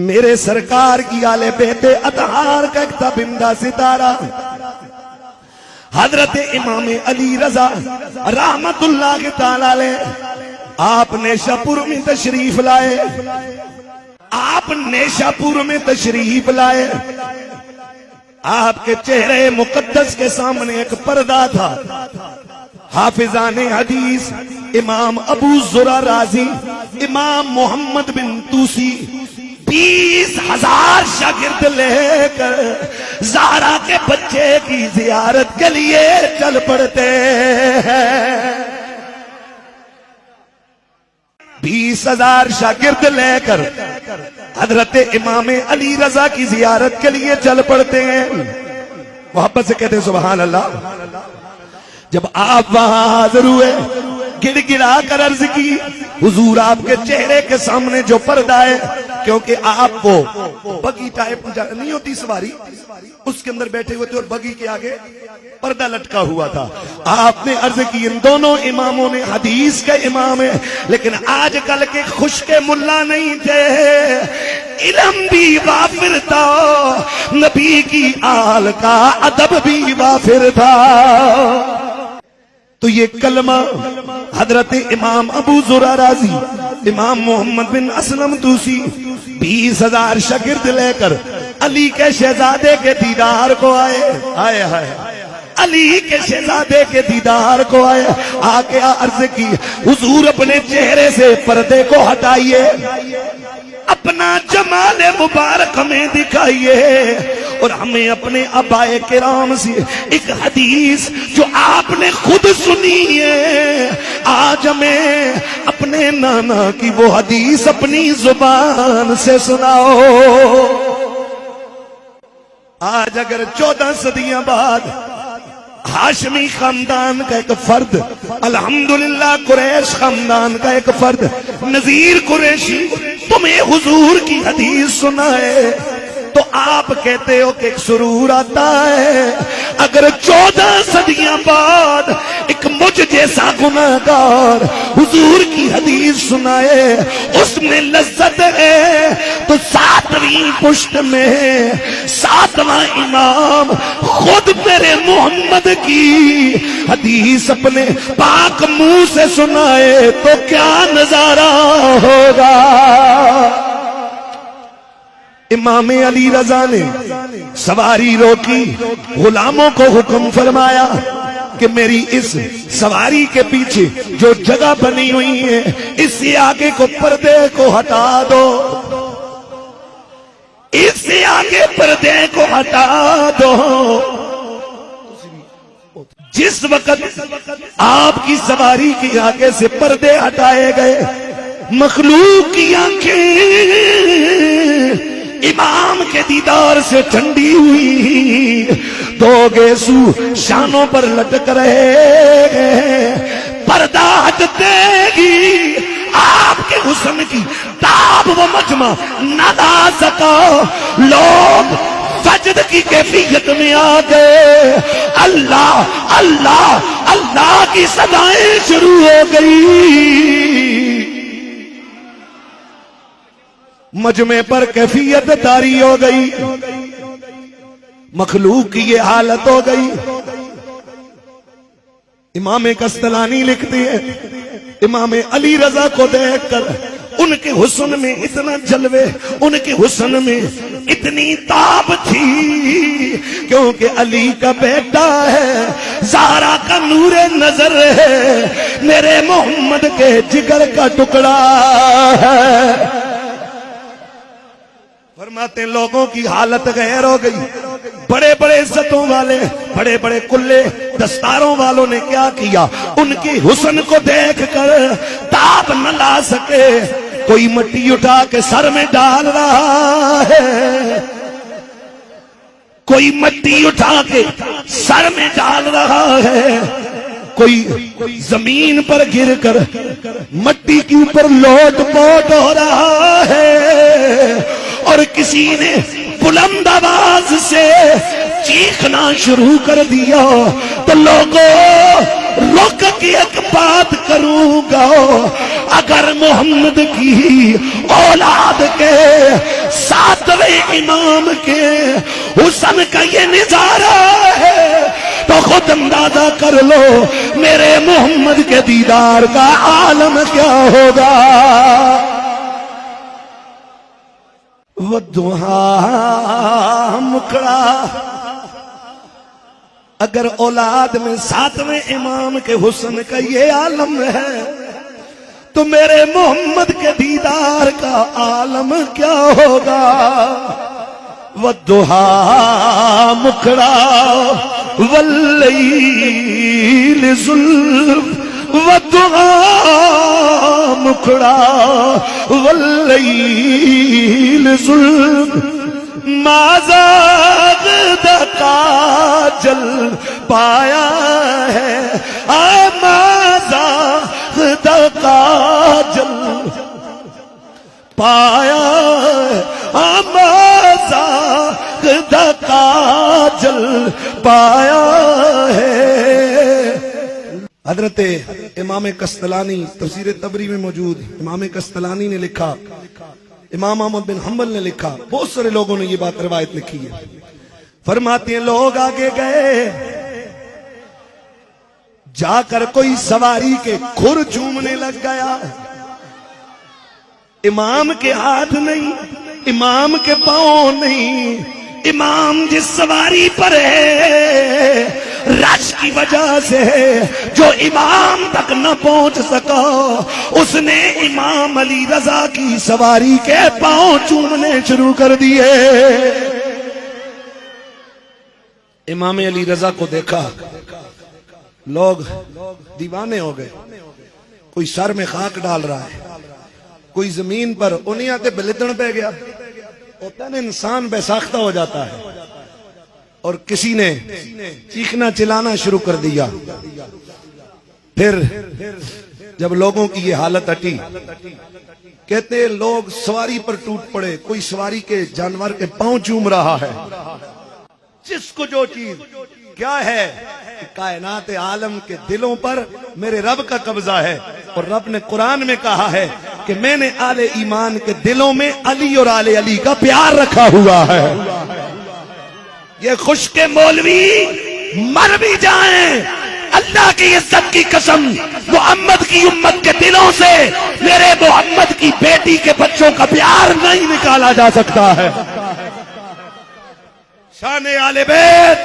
میرے سرکار کی آل بیت اطہار کا ایک تابندہ ستارہ حضرت امام علی رضا رحمت اللہ تعالی علیہ آپ نیشہ پور میں تشریف لائے. آپ نیشہ پور میں تشریف لائے. آپ کے چہرے مقدس کے سامنے ایک پردہ تھا. حافظان حدیث امام ابو زرع رازی، امام محمد بن توسی 20,000 شاگرد لے کر زہرا کے بچے کی زیارت کے لیے چل پڑتے ہیں. 20,000 شاگرد لے کر حضرت امام علی رضا کی زیارت کے لیے چل پڑتے ہیں. محبت سے کہتے ہیں سبحان اللہ. جب آپ وہاں حاضر ہوئے گڑ گڑا کر عرض کی حضور آپ کے چہرے کے سامنے جو پردہ ہے، کیونکہ آپ کو بگی ٹائپ نہیں ہوتی سواری، اس کے اندر بیٹھے ہوئے تھے اور بگی کے آگے پردہ لٹکا ہوا تھا. آپ نے عرض کی ان دونوں اماموں نے حدیث کے امام ہیں، لیکن آج کل کے خوش کے ملا نہیں تھے، علم بھی وافر تھا، نبی کی آل کا ادب بھی وافر تھا. تو یہ کلمہ حضرت امام ابو زرع رازی، امام محمد بن اسلم توسی 20,000 شاگرد لے کر علی کے شہزادے کے دیدار کو آئے. علی کے شہزادے کے دیدار کو آئے. آکے عرض کی حضور اپنے چہرے سے پردے کو ہٹائیے، اپنا جمال مبارک ہمیں دکھائیے، اور ہمیں اپنے آبائے کرام سے ایک حدیث جو آپ نے خود سنی ہے، آج ہمیں اپنے نانا کی وہ حدیث اپنی زبان سے سناؤ. آج اگر 14 صدیاں بعد ہاشمی خاندان کا ایک فرد، الحمدللہ قریش خاندان کا ایک فرد نذیر قریشی تمہیں حضور کی حدیث سنائے تو آپ کہتے ہو کہ ایک سرور آتا ہے. اگر 14 صدیاں بعد ایک مجھ جیسا گناہگار حضور کی حدیث سنائے اس میں لذت ہے، تو 7ویں پشت میں 7واں امام خود میرے محمد کی حدیث اپنے پاک منہ سے سنائے تو کیا نظارہ ہوگا. امام علی رضا نے سواری روکی، غلاموں کو حکم فرمایا کہ میری اس سواری کے پیچھے جو جگہ بنی ہوئی ہے اس سے آگے کو پردے کو ہٹا دو، اس سے آگے پردے کو ہٹا دو. جس وقت آپ کی سواری کے آگے سے پردے ہٹائے گئے، مخلوق کی آنکھیں امام کے دیدار سے ٹھنڈی ہوئی، 2 گیسو شانوں پر لٹک رہے ہیں. پردہ ہٹتے گی آپ کے حسن کی تاب و مجمع نہ لا سکا. لوگ سجد کی کیفیت میں آ گئے، اللہ اللہ اللہ کی صدائیں شروع ہو گئی. مجمع پر کیفیت طاری ہو گئی، مخلوق کی یہ حالت ہو گئی. امام کستلانی لکھتے ہیں امام علی رضا کو دیکھ کر ان کے حسن میں اتنا جلوے، ان کے حسن میں اتنی تاب تھی، کیونکہ علی کا بیٹا ہے، زہرا کا نور نظر ہے، میرے محمد کے جگر کا ٹکڑا ہے. فرماتے لوگوں کی حالت غیر ہو گئی. بڑے بڑے عزتوں والے، بڑے بڑے کلے دستاروں والوں نے کیا کیا، ان کے حسن کو دیکھ کر تاب نہ لا سکے. کوئی مٹی اٹھا کے سر میں ڈال رہا ہے، کوئی مٹی اٹھا کے سر میں ڈال رہا ہے، کوئی زمین پر گر کر مٹی کے اوپر لوٹ پوٹ ہو رہا ہے، اور کسی نے بلند آواز سے چیخنا شروع کر دیا. تو لوگوں رک کے ایک بات کروں گا، اگر محمد کی اولاد کے امام کے حسن کا یہ نظارہ ہے تو خود اندازہ کر لو میرے محمد کے دیدار کا عالم کیا ہوگا. والضحیٰ مکڑا. اگر اولاد میں ساتویں امام کے حسن کا یہ عالم ہے تو میرے محمد کے دیدار کا عالم کیا ہوگا. والضحیٰ مکڑا واللیل ظلم. والضحیٰ مکڑا واللیل ظلم. ما زاغ کاجل پایا ہے ما زاغ کاجل پایا ہے ما زاغ کاجل پایا ہے. حضرت امام قسطلانی تفسیر طبری میں موجود امام قسطلانی نے لکھا, امام احمد بن حنبل نے لکھا, بہت سارے لوگوں نے یہ بات روایت لکھی ہے. فرماتے ہیں لوگ آگے گئے, جا کر کوئی سواری کے کھر چومنے لگ گیا. امام کے ہاتھ نہیں, امام کے پاؤں نہیں, امام جس سواری پر ہے رش کی وجہ سے جو امام تک نہ پہنچ سکا اس نے امام علی رضا کی سواری کے پاؤں چومنے شروع کر دیے. امام علی رضا کو دیکھا, لوگ دیوانے ہو گئے. کوئی سر میں خاک ڈال رہا ہے, کوئی زمین پر انہیں آتے بلدن پہ گیا. ہوتا ہے نا انسان بے ساختہ ہو جاتا ہے. اور کسی نے چیخنا چلانا شروع کر دیا. پھر جب لوگوں کی یہ حالت ہٹی, کہتے لوگ سواری پر ٹوٹ پڑے. کوئی سواری کے جانور کے پاؤں چوم رہا ہے. جس کو جو چیز کیا ہے کہ کائنات عالم کے دلوں پر میرے رب کا قبضہ ہے. اور رب نے قرآن میں کہا ہے کہ میں نے آل ایمان کے دلوں میں علی اور آل علی کا پیار رکھا ہوا ہے. یہ خوش کے مولوی مر بھی جائیں, اللہ کی عزت کی قسم محمد کی امت کے دلوں سے میرے محمد کی بیٹی کے بچوں کا پیار نہیں نکالا جا سکتا ہے. شان آل بیت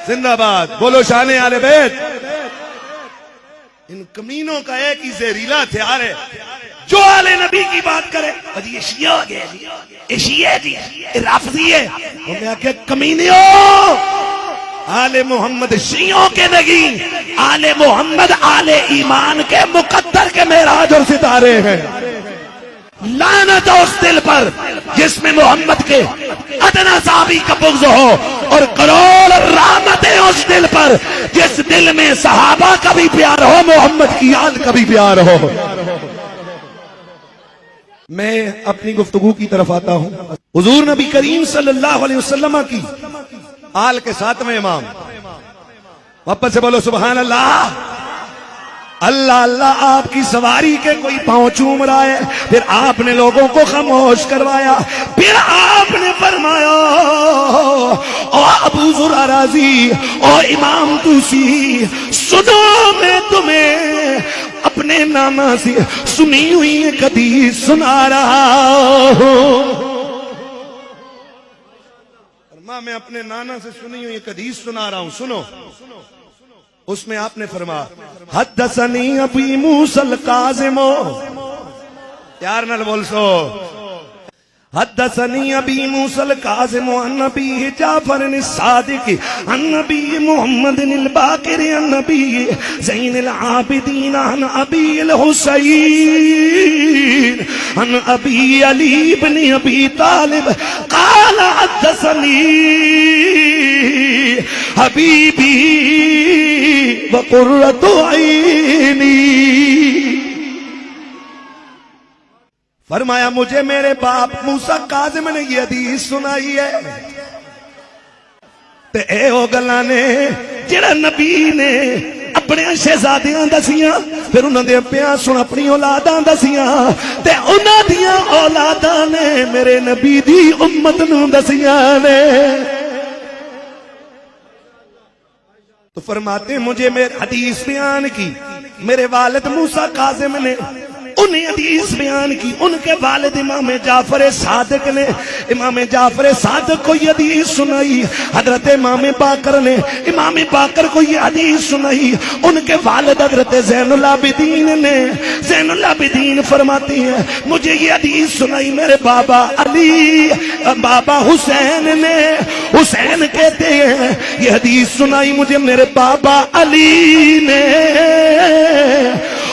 زندہ باد. بولو شان آل بیت. ان کمینوں کا ایک ہی زہریلا ہتھیار ہے, جو آل نبی کی بات کرے یہ شیعہ ہو گئے, یہ شیعہ جی, یہ رافضی ہے. اور میں کہ کمینیوں, آل محمد شیعوں کے نہیں, آل محمد آل ایمان کے مقدر کے معراج اور ستارے ہیں. لعنت ہو اس دل پر جس میں محمد کے ادنا صحابی کا بغض ہو, اور کروڑ رحمتیں اس دل پر جس دل میں صحابہ کا بھی پیار ہو, محمد کی آل کا بھی پیار ہو. میں اپنی گفتگو کی طرف آتا ہوں. حضور نبی کریم صلی اللہ علیہ وسلم کی آل کے ساتویں امام. واپس سے بولو سبحان اللہ. اللہ اللہ, آپ کی سواری کے کوئی پاؤں چوم رہا ہے. پھر آپ نے لوگوں کو خاموش کروایا. پھر آپ نے فرمایا او ابو ذر راضی, او امام توسی, سنو میں تمہیں اپنے نانا سے سنی ہوئی ایک حدیث سنا رہا ہوں. میں اپنے نانا سے سنی ہوئی ایک حدیث سنا رہا ہوں, سنو. اس میں آپ نے فرمایا حدثنی ابی موسی القاسم, پیار نال بول سو, حدثني أبي موسى الكاظم عن أبي جعفر الصادق عن أبي محمد الباقر عن أبي زين العابدين عن أبي الحسين عن أبي علي بن أبي طالب قال حدثني حبيبي وقرة عيني. فرمایا مجھے میرے باپ موسیٰ کاظم نے یہ حدیث سنائی ہے تے اے او گلاں نے جڑا نبی نے اپنے شہزادیاں دسیاں پھر انہاں دے پیاں سن اپنی اولاداں دسیاں تے انہاں دیاں اولاداں نے میرے نبی دی امت نو دسیاں نے تو فرماتے ہیں مجھے میرے حدیث بیان کی میرے والد موسیٰ کاظم نے انہیں حدیث بیان کی ان کے والد امام جعفر صادق نے امام جعفر صادق کو یہ حدیث سنائی حضرت امام باقر نے امام باقر کو یہ حدیث سنائی ان کے والد حضرت زین العابدین نے زین العابدین فرماتی ہیں مجھے یہ حدیث سنائی میرے بابا علی بابا حسین نے حسین کہتے ہیں یہ حدیث سنائی مجھے میرے بابا علی نے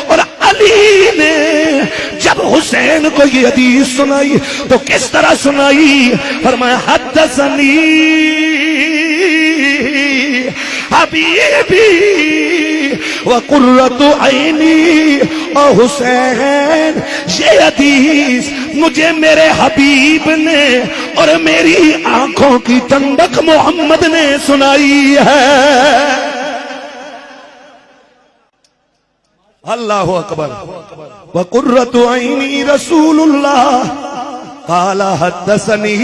اور علی نے جب حسین کو یہ حدیث سنائی تو کس طرح سنائی فرمایا حدثنی حبیبی وقرۃ عینی او حسین یہ حدیث مجھے میرے حبیب نے اور میری آنکھوں کی ٹھنڈک محمد نے سنائی ہے اللہ اکبر وقرۃ عینی رسول اللہ قال حدثنی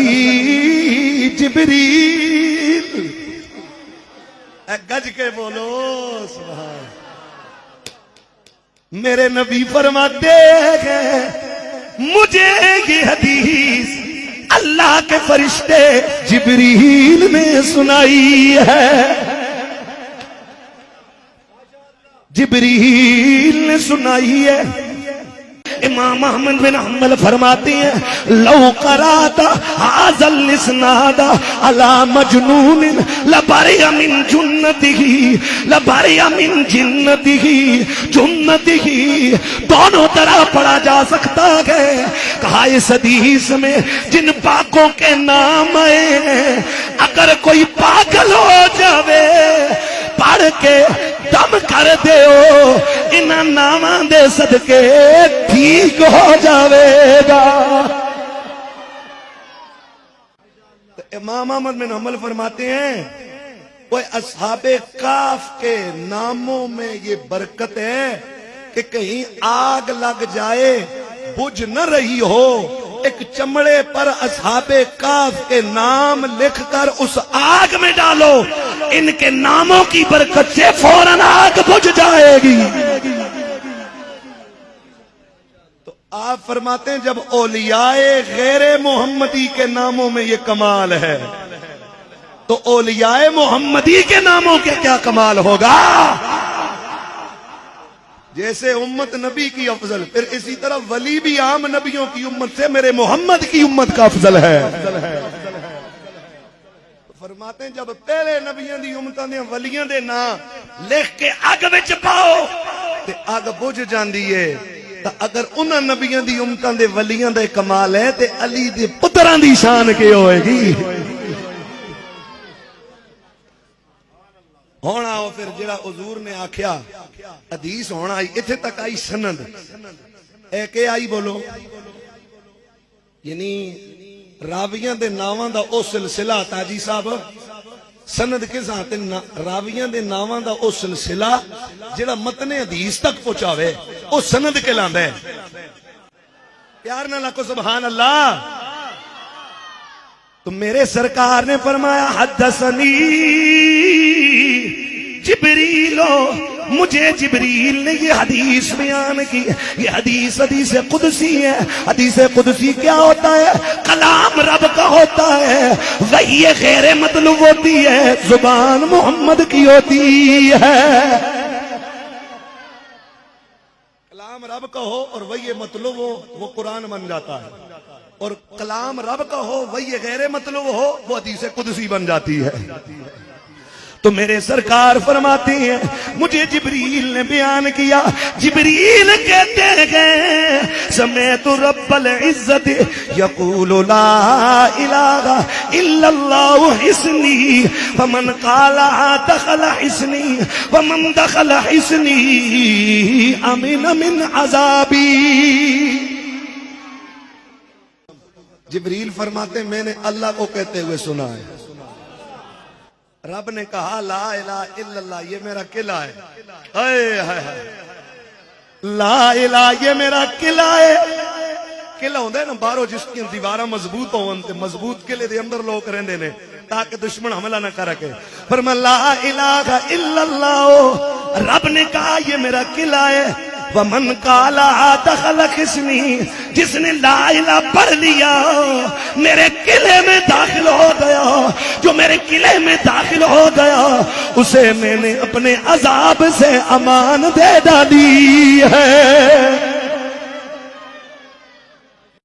جبریل گج کے بولو سبحان میرے نبی فرماتے ہیں مجھے یہ حدیث اللہ کے فرشتے جبریل نے سنائی ہے جبریل نے سنائی ہے امام احمد بن حنبل فرماتے ہیں لو قرات هذا الاسناد على مجنون لبرئ من جنته لبرئ من جنته دونوں طرح پڑھا جا سکتا ہے کہا اس حدیث میں جن پاکوں کے نام آئے ہیں اگر کوئی پاگل ہو جاوے پڑھ کے دم کر دیو انہاں ناماں دے صدقے ٹھیک ہو جاوے گا تو امام احمد بن حنبل فرماتے ہیں وہ اصحاب کاف کے ناموں میں یہ برکت ہے کہ کہیں آگ لگ جائے بجھ نہ رہی ہو ایک چمڑے پر اصحاب کاف کے نام لکھ کر اس آگ میں ڈالو ان کے ناموں کی برکت سے فوراً آگ بجھ جائے گی تو آپ فرماتے ہیں جب اولیاء غیر محمدی کے ناموں میں یہ کمال ہے تو اولیاء محمدی کے ناموں کے کیا کمال ہوگا جیسے امت نبی کی افضل پھر اسی طرح ولی بھی عام نبیوں کی امت سے میرے محمد کی امت کا افضل ہے فرماتے ہیں جب پہلے نبیوں دی امتاں دے ولیاں دے نام لکھ کے اگ وچ پاؤ تے اگ بجھ جاندی ہے تا اگر انہاں نبیوں دی امتاں دے ولیاں دے کمال ہے تے علی دے پتراں دی شان کی ہوئے گی ہونا ہو پھر جڑا حضور نے آکھیا حدیث ہونا آئی اتھے تک آئی سند اے کہ آئی بولو یعنی راویاں دے ناواں دا او سلسلہ تاجی صاحب سند کے ساتھ راویاں دے ناواں دا او سلسلہ جڑا متن حدیث تک پہنچاوے او سند کے لاندا ہے پیار نہ لاکھو سبحان اللہ تو میرے سرکار نے فرمایا حدثنی جبریلو مجھے جبریل نے یہ حدیث بیان کی یہ حدیث قدسی ہے حدیث قدسی کیا ہوتا ہے کلام رب کا ہوتا ہے وہی غیر مطلوب ہوتی ہے زبان محمد کی ہوتی ہے کلام رب کا ہو اور وہی مطلوب ہو وہ قرآن بن جاتا ہے اور کلام رب کا ہو وہی غیر مطلوب ہو وہ حدیث قدسی بن جاتی ہے تو میرے سرکار فرماتے ہیں مجھے جبریل نے بیان کیا جبریل کہتے ہیں سمیت رب العزت یقول لا الہ الا اللہ حسنی فمن قالها دخل حسنی ومن دخل حسنی امن من عذابی جبریل فرماتے ہیں میں نے اللہ کو کہتے ہوئے سنا ہے رب نے کہا لا الہ الا اللہ یہ میرا قلعہ ہے. اے ہائے ہائے لا الہ یہ میرا قلعہ ہے. قلعہ ہوندے نا باہروں جس کی دیواراں مضبوط ہون تے مضبوط قلعے دے اندر لوگ رہندے نے تاکہ دشمن حملہ نہ کر سکے. فرمایا لا الہ الا اللہ رب نے کہا یہ میرا قلعہ ہے. ومن قالها دخل قسمی جس نے لا الہ پڑھ لیا میرے قلعے میں داخل ہو گیا. جو میرے قلعے میں داخل ہو گیا اسے میں نے اپنے عذاب سے امان دے ڈالی ہے.